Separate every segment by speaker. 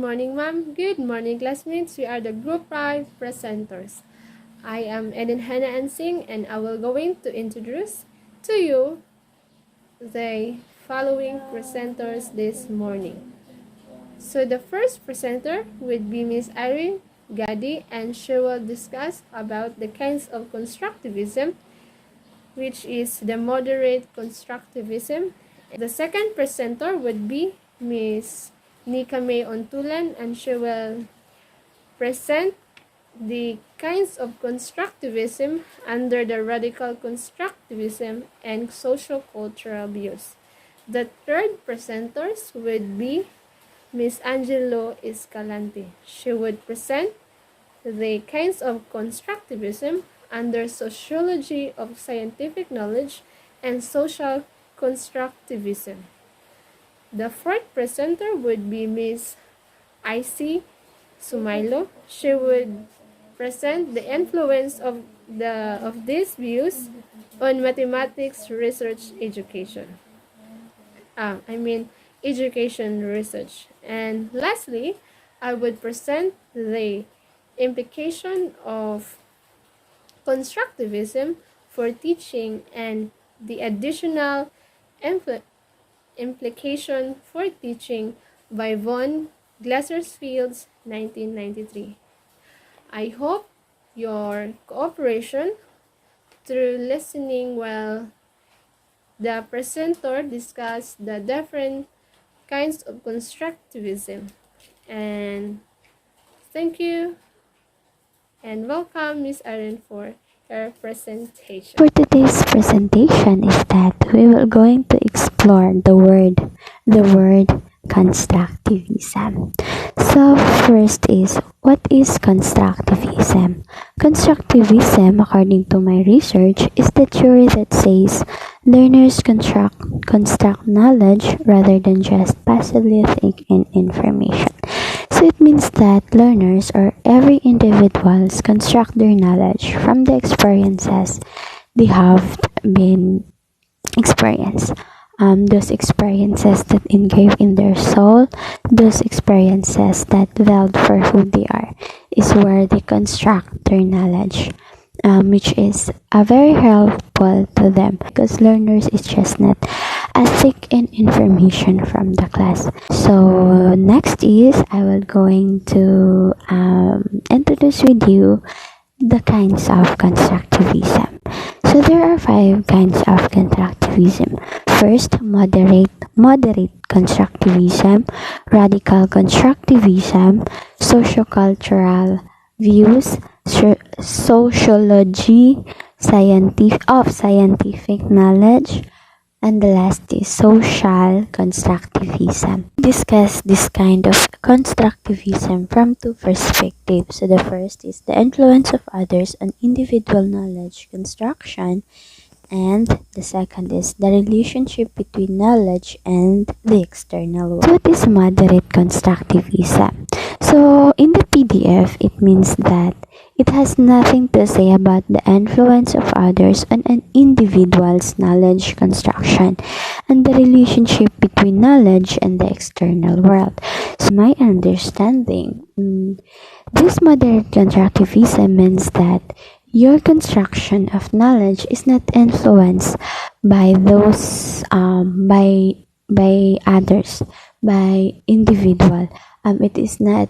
Speaker 1: morning, ma'am. Good morning, classmates. We are the Group 5 presenters. I am Eden Hannah Ansing, and I will going to introduce to you the following presenters this morning. So the first presenter would be Miss Irene Gadi, and she will discuss about the kinds of constructivism, which is the moderate constructivism. The second presenter would be Miss Nika May Ontulan, and she will present the kinds of constructivism under the radical constructivism and socio-cultural views. The third presenters would be Miss Angelo Escalante. She would present the kinds of constructivism under sociology of scientific knowledge and social constructivism. The fourth presenter would be Miss I.C. Sumailo. She would present the influence of these views on mathematics research education. Education research. And lastly, I would present the implication of constructivism for teaching and the additional implication for teaching by von Glasersfeld, 1993. I hope your cooperation through listening while the presenter discuss the different kinds of constructivism. And thank you and welcome Miss Erin for her presentation.
Speaker 2: For today's presentation is that we will going to explore the word constructivism. So first is, what is constructivism? Constructivism, according to my research, is the theory that says learners construct knowledge rather than just passively think in information. So it means that learners or every individuals construct their knowledge from the experiences they have been experienced. Those experiences that engrave in their soul, those experiences that value for who they are, is where they construct their knowledge, which is very helpful to them because learners is just not seek in information from the class. So next is I will going to introduce with you the kinds of constructivism. So there are 5 kinds of constructivism. First, moderate constructivism, radical constructivism, sociocultural views, sociology scientific knowledge, and the last is social constructivism. Discuss this kind of constructivism from 2 perspectives. So the first is the influence of others on individual knowledge construction, and the second is the relationship between knowledge and the external world. So what is moderate constructivism? So in the PDF, it means that it has nothing to say about the influence of others on an individual's knowledge construction and the relationship between knowledge and the external world. So my understanding, this moderate constructivism means that your construction of knowledge is not influenced by those by others, by individual. It is not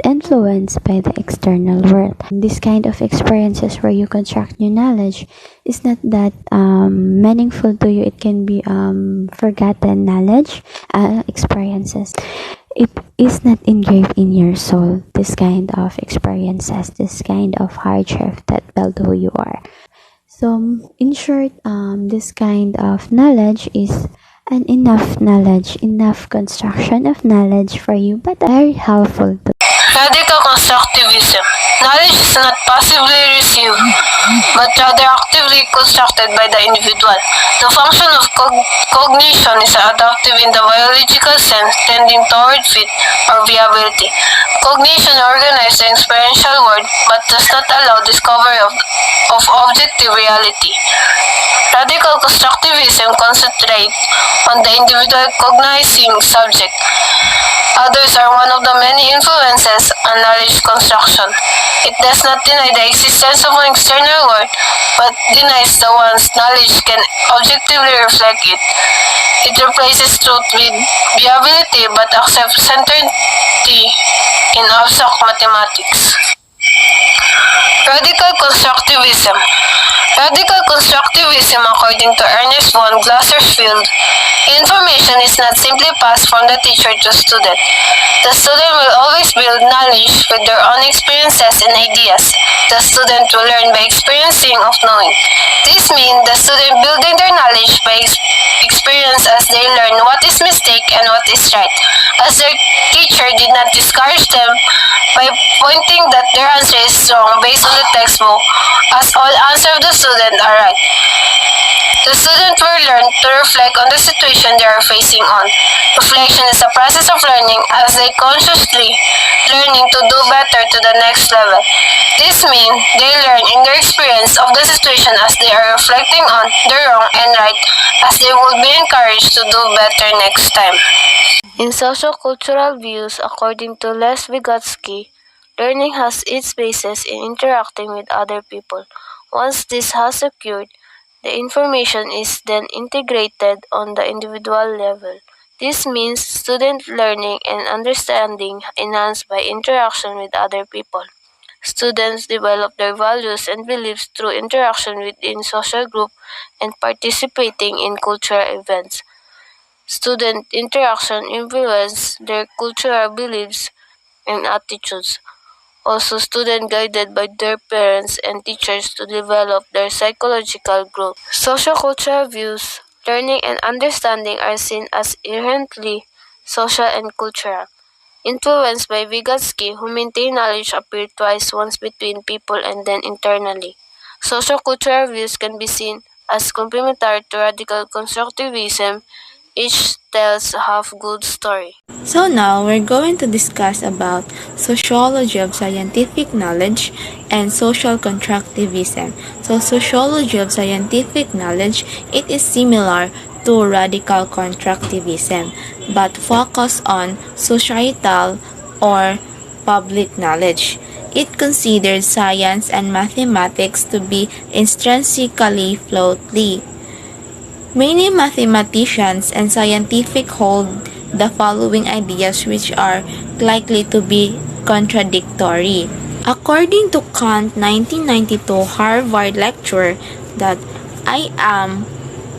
Speaker 2: influenced by the external world. This kind of experiences where you construct your knowledge is not that meaningful to you. It can be forgotten knowledge, experiences. It is not engraved in your soul, this kind of experiences, this kind of hardship that build who you are. So in short, this kind of knowledge is enough construction of knowledge for you, but very helpful to
Speaker 3: Radical Constructivism. Knowledge is not passively received, but rather actively constructed by the individual. The function of cognition is adaptive in the biological sense, tending toward fit or viability. Cognition organizes the experiential world, but does not allow discovery of objective reality. Radical constructivism concentrates on the individual cognizing subject. Others are one of the many influences on knowledge construction. It does not deny the existence of an external world, but denies the one's knowledge can objectively reflect it. It replaces truth with viability but accepts certainty in abstract mathematics. Radical constructivism. Radical constructivism, according to Ernest von Glasersfeld, information is not simply passed from the teacher to student. The student will always build knowledge with their own experiences and ideas. The student will learn by experiencing of knowing. This means the student building their knowledge by experience as they learn what is mistake and what is right. As their teacher did not discourage them by pointing that their answer is wrong based on the textbook, as all answers of the student are right. The student will learn to reflect on the situation they are facing on. Reflection is a process of learning as they consciously learning to do better to the next level. This means they learn in their experience of the situation as they are reflecting on the wrong and right as they will be encouraged to do better next time. In sociocultural views, according to Les Vygotsky, learning has its basis in interacting with other people. Once this has occurred, the information is then integrated on the individual level. This means student learning and understanding enhanced by interaction with other people. Students develop their values and beliefs through interaction within social group and participating in cultural events. Student interaction influences their cultural beliefs and attitudes. Also, students guided by their parents and teachers to develop their psychological growth. Sociocultural views, learning and understanding are seen as inherently social and cultural. Influenced by Vygotsky, who maintained knowledge appeared twice, once between people and then internally. Sociocultural views can be seen as complementary to radical constructivism. Each tells a half-good story.
Speaker 4: So now we're going to discuss about sociology of scientific knowledge and social constructivism. So sociology of scientific knowledge, it is similar to radical constructivism but focus on societal or public knowledge. It considers science and mathematics to be intrinsically flawed. Many mathematicians and scientific hold the following ideas which are likely to be contradictory. According to Kant's 1992 Harvard lecture that I am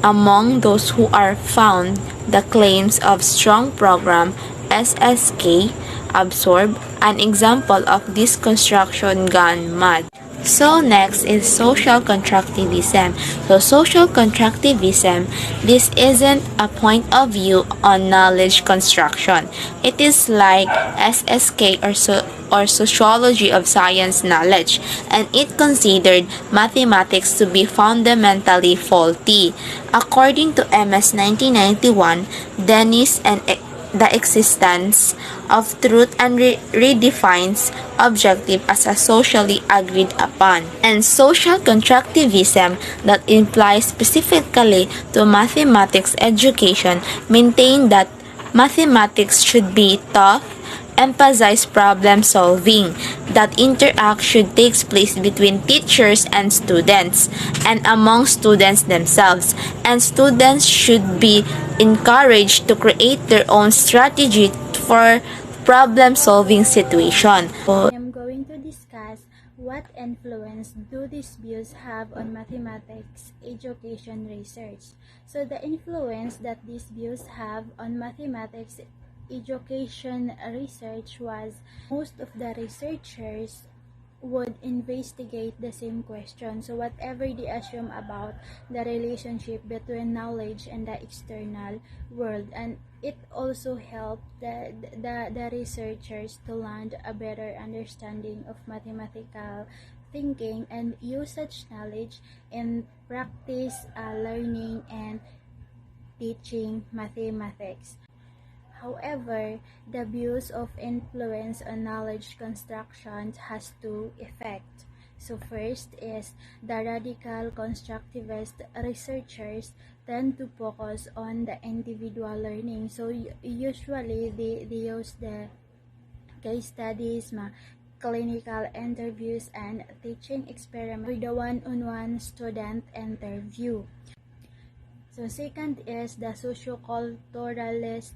Speaker 4: among those who are found, the claims of strong program SSK absorb an example of this construction gone mad. So next is social constructivism. So social constructivism, this isn't a point of view on knowledge construction. It is like SSK or sociology of science knowledge, and it considered mathematics to be fundamentally faulty. According to MS 1991, Dennis and the existence of truth and redefines objective as a socially agreed upon, and social constructivism that implies specifically to mathematics education maintain that mathematics should be tough, emphasize problem solving, that interaction takes place between teachers and students and among students themselves, and students should be encouraged to create their own strategy for problem solving situation.
Speaker 5: I am going to discuss what influence do these views have on mathematics education research. So the influence that these views have on mathematics education research was most of the researchers would investigate the same question. So whatever they assume about the relationship between knowledge and the external world, and it also helped the researchers to land a better understanding of mathematical thinking and use such knowledge in practice, learning, and teaching mathematics. However, the views of influence on knowledge construction has two effects. So first is the radical constructivist researchers tend to focus on the individual learning. So usually they use the case studies, clinical interviews, and teaching experiments with the one-on-one student interview. So second is the socioculturalist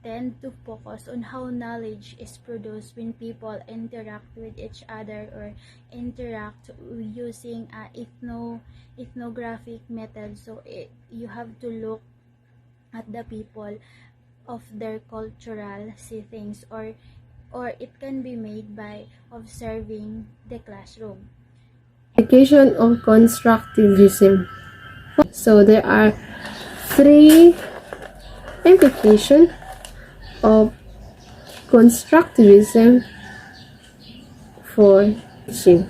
Speaker 5: tend to focus on how knowledge is produced when people interact with each other or interact using ethnographic methods. So you have to look at the people of their cultural settings, or it can be made by observing the classroom.
Speaker 1: Implication of constructivism. So there are three implications of constructivism for teaching.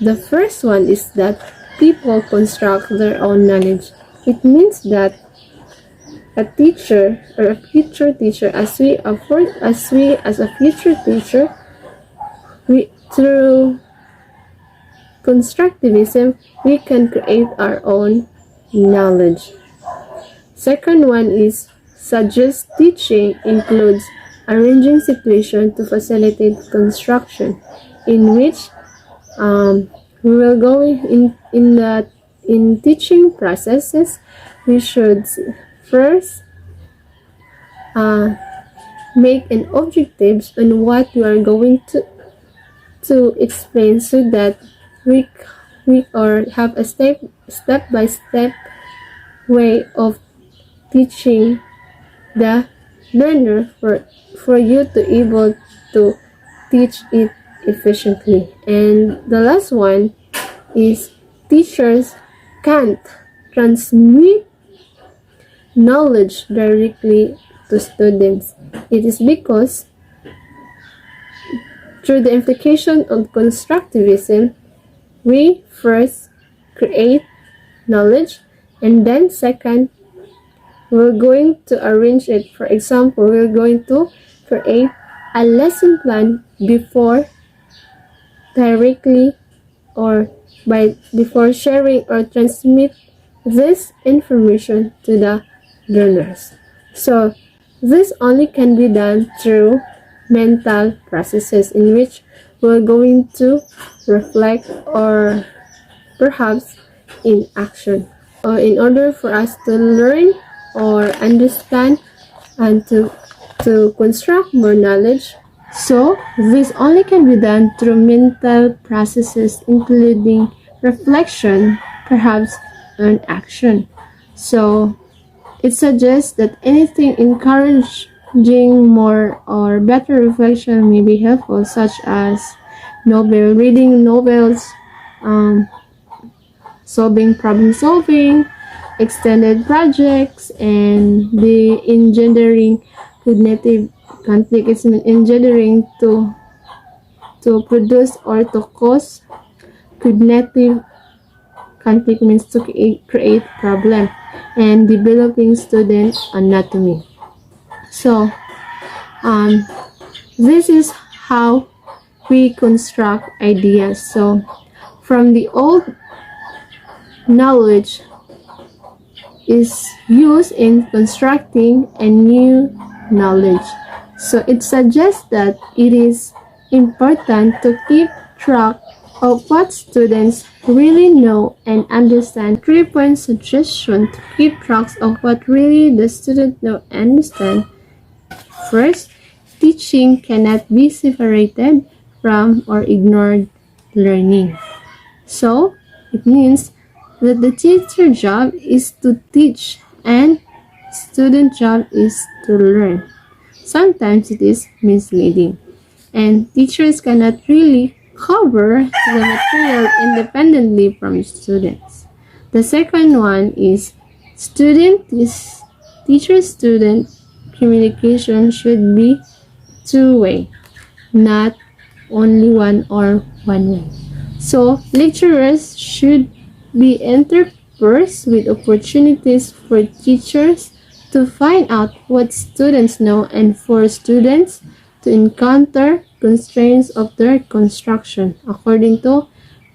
Speaker 1: The first one is that people construct their own knowledge. It means that a teacher or a future teacher, as a future teacher, through constructivism, we can create our own knowledge. Second one is suggest teaching includes arranging situations to facilitate construction, in which we will go in teaching processes. We should first make an objectives on what we are going to explain, so that we or have a step by step way of teaching the learner for you to able to teach it efficiently. And the last one is teachers can't transmit knowledge directly to students. It is because through the implication of constructivism, we first create knowledge, and then second, we're going to arrange it. For example, we're going to create a lesson plan before directly or before sharing or transmit this information to the learners. So this only can be done through mental processes, in which we're going to reflect or perhaps in action. In order for us to learn or understand and to construct more knowledge. So this only can be done through mental processes, including reflection, perhaps, and action. So it suggests that anything encouraging more or better reflection may be helpful, such as reading novels, problem solving, extended projects, and the engendering cognitive conflict. It's engendering to produce or to cause cognitive conflict, means to create problem, and developing student anatomy. So this is how we construct ideas. So from the old knowledge is used in constructing a new knowledge. So it suggests that it is important to keep track of what students really know and understand. 3-point suggestion to keep track of what really the student know and understand. First, teaching cannot be separated from or ignored learning. So it means that the teacher job is to teach and student job is to learn. Sometimes it is misleading, and teachers cannot really cover the material independently from students. The second one is teacher-student communication should be two-way, not only one or one way. So, lecturers should be interspersed with opportunities for teachers to find out what students know and for students to encounter constraints of their construction, according to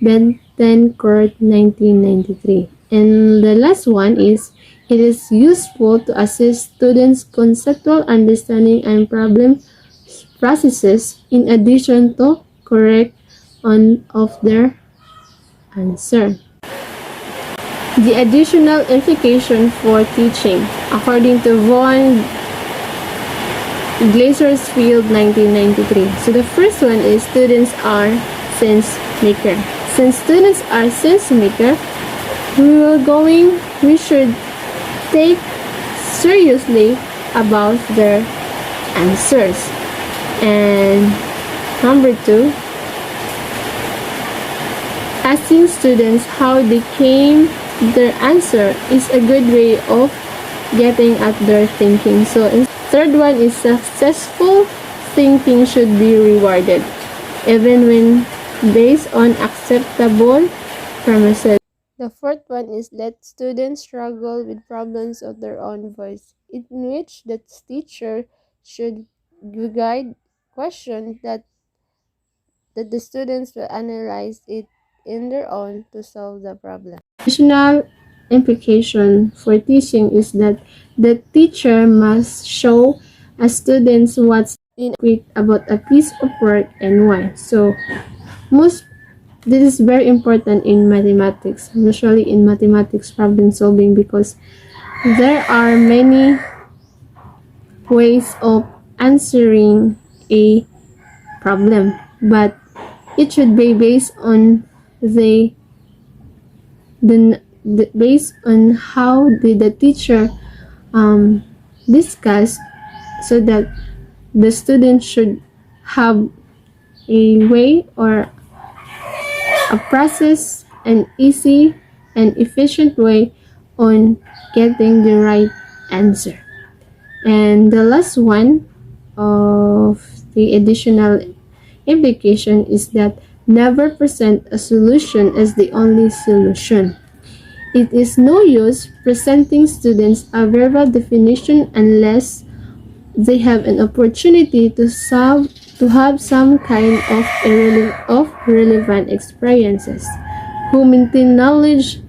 Speaker 1: Benton-Court 1993. And the last one is, it is useful to assist students' conceptual understanding and problem processes in addition to correct on of their answer. The additional implication for teaching, according to Von Glasersfield 1993. So the first one is students are sense maker. Since students are sense maker, we should take seriously about their answers. And number 2, asking students how they came their answer is a good way of getting at their thinking. So third one is successful thinking should be rewarded, even when based on acceptable premises. The fourth one is let students struggle with problems of their own voice, in which the teacher should guide questions that the students will analyze it in their own to solve the problem. Additional implication for teaching is that the teacher must show a students what's inadequate about a piece of work and why. So this is very important in mathematics, usually in mathematics problem solving, because there are many ways of answering a problem, but it should be based on based on how did the teacher discuss, so that the student should have a way or a process, an easy and efficient way on getting the right answer. And the last one of the additional implication is that never present a solution as the only solution. It is no use presenting students a verbal definition unless they have an opportunity to have some kind of relevant experiences. Who maintain knowledge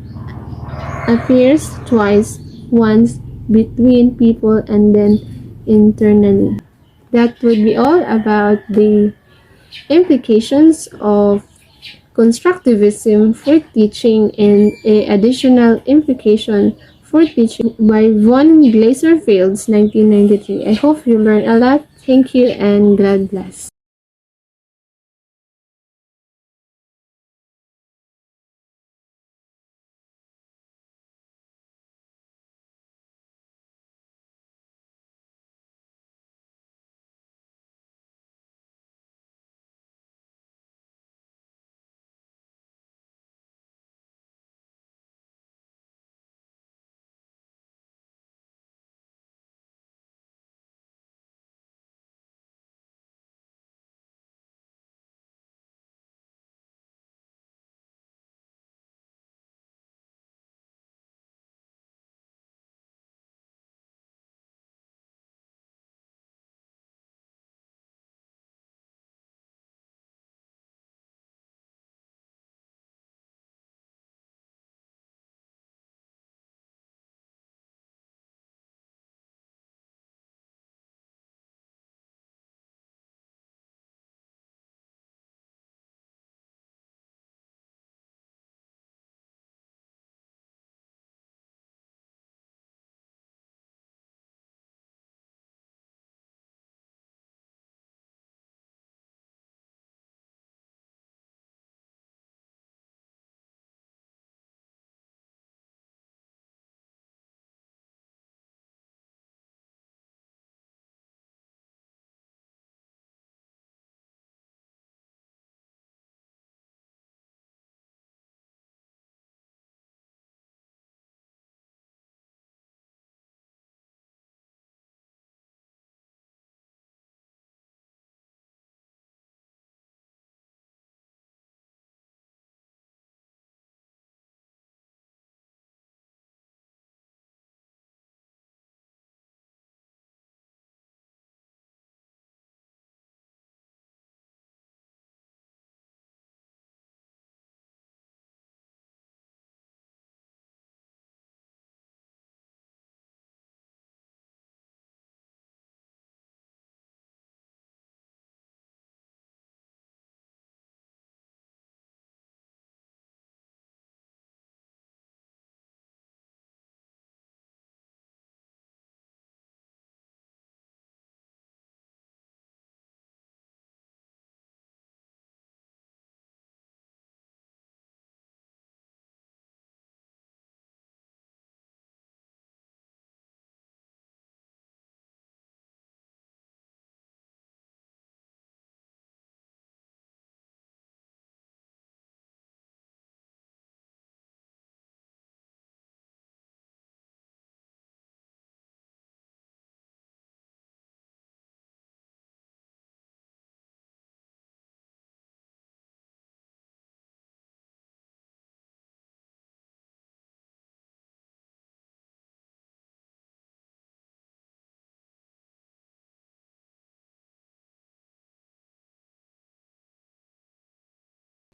Speaker 1: appears twice, once between people and then internally. That would be all about the implications of constructivism for teaching and a additional implication for teaching by von Glaserfeld's 1993. I hope you learned a lot. Thank you and God bless.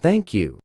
Speaker 6: Thank you.